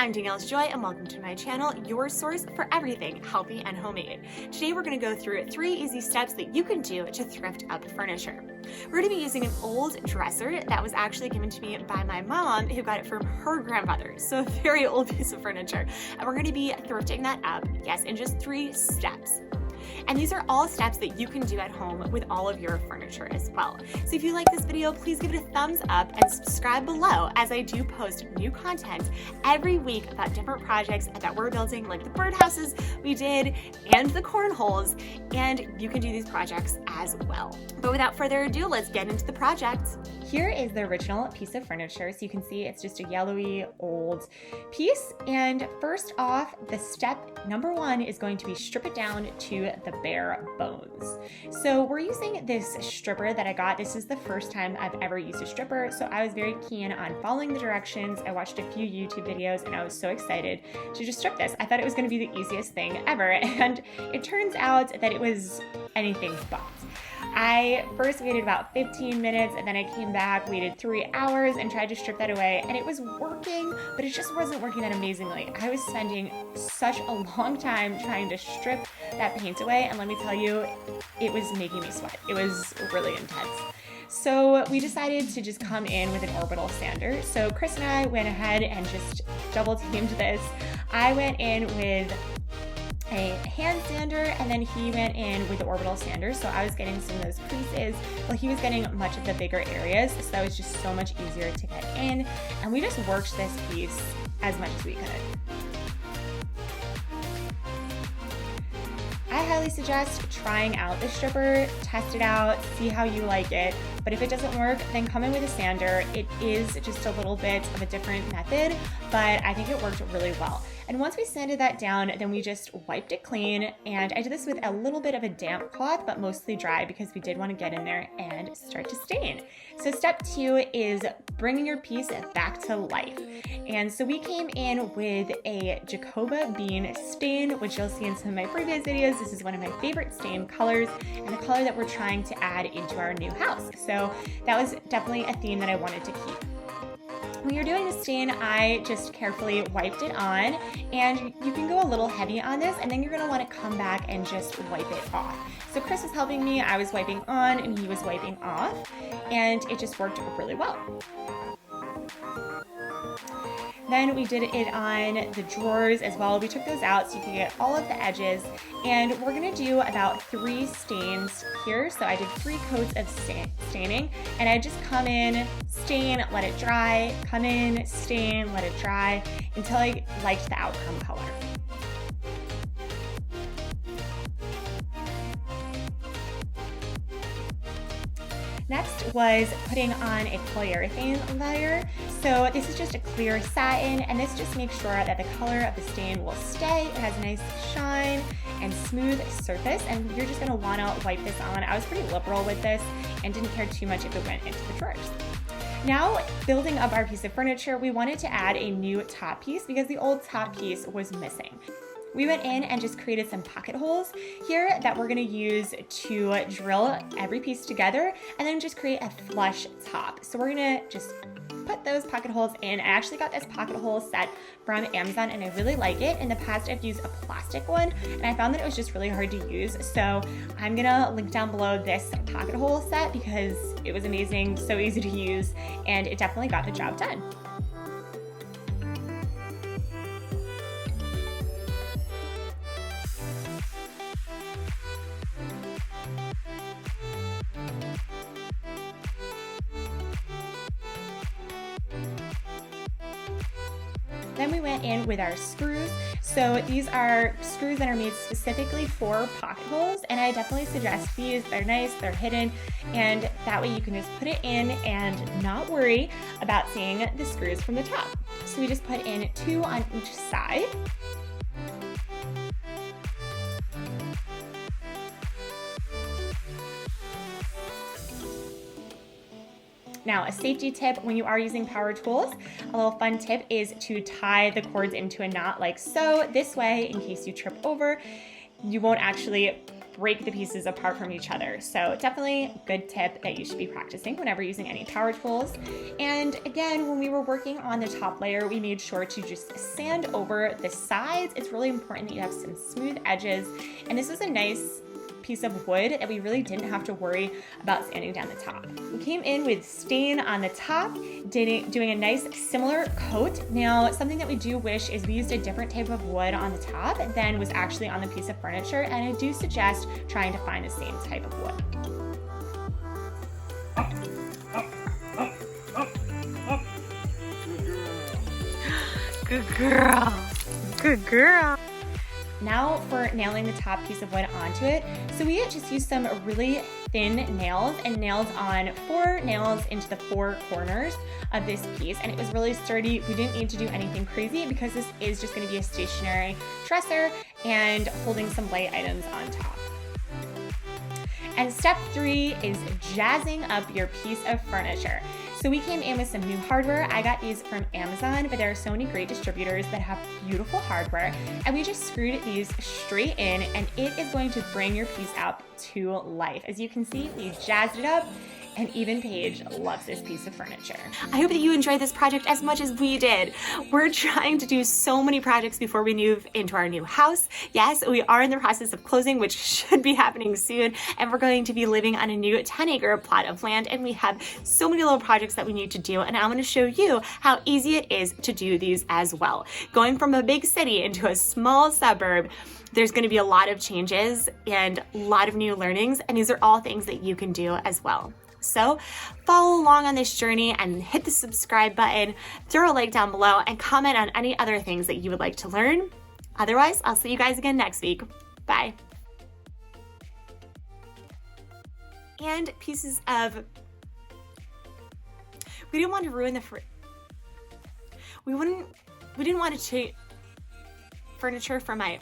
I'm Danielle's Joy and welcome to my channel, your source for everything healthy and homemade. Today we're going to go through 3 easy steps that you can do to thrift up furniture. We're going to be using an old dresser that was actually given to me by my mom, who got it from her grandmother, so a very old piece of furniture. And we're going to be thrifting that up, yes, in just 3 steps. And these are all steps that you can do at home with all of your furniture as well. So if you like this video, please give it a thumbs up and subscribe below, as I do post new content every week about different projects that we're building, like the birdhouses we did and the cornholes, and you can do these projects as well. But without further ado, let's get into the project. Here is the original piece of furniture. So you can see it's just a yellowy old piece. And first off, the step number 1 is going to be strip it down to the bare bones. So we're using this stripper that I got. This is the first time I've ever used a stripper, so I was very keen on following the directions. I watched a few YouTube videos and I was so excited to just strip this. I thought it was going to be the easiest thing ever, and it turns out that it was anything but. I first waited about 15 minutes and then I came back, waited 3 hours and tried to strip that away, and it was working, but it just wasn't working that amazingly. I was spending such a long time trying to strip that paint away, and let me tell you, it was making me sweat. It was really intense. So we decided to just come in with an orbital sander. So Chris and I went ahead and just double teamed this. I went in with a hand sander, and then he went in with the orbital sander. So I was getting some of those creases while he was getting much of the bigger areas. So that was just so much easier to get in. And we just worked this piece as much as we could. I highly suggest trying out the stripper, test it out, see how you like it. But if it doesn't work, then come in with a sander. It is just a little bit of a different method, but I think it worked really well. And once we sanded that down, then we just wiped it clean. And I did this with a little bit of a damp cloth, but mostly dry, because we did want to get in there and start to stain. So step 2 is bringing your piece back to life. And so we came in with a Jacoba bean stain, which you'll see in some of my previous videos. This is one of my favorite stain colors and the color that we're trying to add into our new house. So that was definitely a theme that I wanted to keep. When you're doing the stain, I just carefully wiped it on, and you can go a little heavy on this, and then you're going to want to come back and just wipe it off. So Chris was helping me, I was wiping on and he was wiping off, and it just worked really well. Then we did it on the drawers as well. We took those out so you can get all of the edges, and we're gonna do about 3 stains here. So I did 3 coats of staining, and I just come in, stain, let it dry, come in, stain, let it dry, until I liked the outcome color. Next was putting on a polyurethane layer. So this is just a clear satin, and this just makes sure that the color of the stain will stay. It has a nice shine and smooth surface, and you're just gonna wanna wipe this on. I was pretty liberal with this and didn't care too much if it went into the drawers. Now, building up our piece of furniture, we wanted to add a new top piece because the old top piece was missing. We went in and just created some pocket holes here that we're gonna use to drill every piece together, and then just create a flush top. So we're gonna just put those pocket holes in. I actually got this pocket hole set from Amazon, and I really like it. In the past, I've used a plastic one, and I found that it was just really hard to use. So I'm gonna link down below this pocket hole set because it was amazing, so easy to use, and it definitely got the job done. Then we went in with our screws. So these are screws that are made specifically for pocket holes, and I definitely suggest these. They're nice, they're hidden, and that way you can just put it in and not worry about seeing the screws from the top. So we just put in 2 on each side. Now, a safety tip when you are using power tools, a little fun tip is to tie the cords into a knot like so. This way, in case you trip over, you won't actually break the pieces apart from each other. So definitely a good tip that you should be practicing whenever using any power tools. And again, when we were working on the top layer, we made sure to just sand over the sides. It's really important that you have some smooth edges. And this was a nice piece of wood that we really didn't have to worry about sanding down the top. We came in with stain on the top, doing a nice similar coat. Now, something that we do wish is we used a different type of wood on the top than was actually on the piece of furniture, and I do suggest trying to find the same type of wood. Good girl. Good girl. Now for nailing the top piece of wood onto it. So we just used some really thin nails and nailed on 4 nails into the 4 corners of this piece, and it was really sturdy. We didn't need to do anything crazy because this is just going to be a stationary dresser and holding some light items on top. And step 3 is jazzing up your piece of furniture. So we came in with some new hardware. I got these from Amazon, but there are so many great distributors that have beautiful hardware. And we just screwed these straight in, and it is going to bring your piece up to life. As you can see, we jazzed it up, and even Paige loves this piece of furniture. I hope that you enjoyed this project as much as we did. We're trying to do so many projects before we move into our new house. Yes, we are in the process of closing, which should be happening soon, and we're going to be living on a new 10-acre plot of land, and we have so many little projects that we need to do, and I'm going to show you how easy it is to do these as well. Going from a big city into a small suburb, there's going to be a lot of changes and a lot of new learnings, and these are all things that you can do as well. So follow along on this journey and hit the subscribe button, throw a like down below, and comment on any other things that you would like to learn. Otherwise, I'll see you guys again next week. Bye. And pieces of, we didn't want to ruin the, we didn't want to change furniture for my